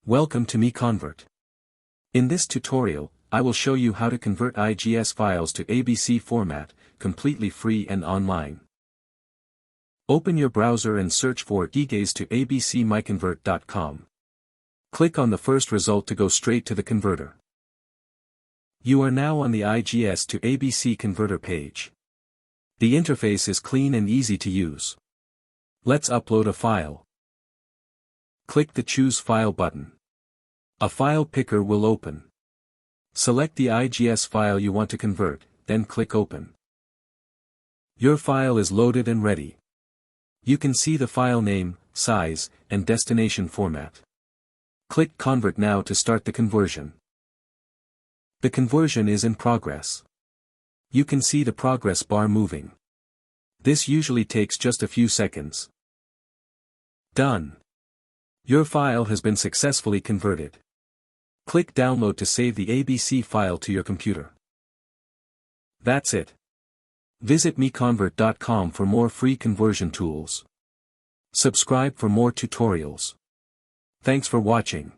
Welcome to MiConvert. In this tutorial, I will show you how to convert IGES files to ABC format, completely free and online. Open your browser and search for IGES to ABC MiConvert.com. Click on the first result to go straight to the converter. You are now on the IGES to ABC converter page. The interface is clean and easy to use. Let's upload a file. Click the Choose File button. A file picker will open. Select the IGES file you want to convert, then click Open. Your file is loaded and ready. You can see the file name, size, and destination format. Click Convert now to start the conversion. The conversion is in progress. You can see the progress bar moving. This usually takes just a few seconds. Done. Your file has been successfully converted. Click Download to save the ABC file to your computer. That's it. Visit MiConvert.com for more free conversion tools. Subscribe for more tutorials. Thanks for watching.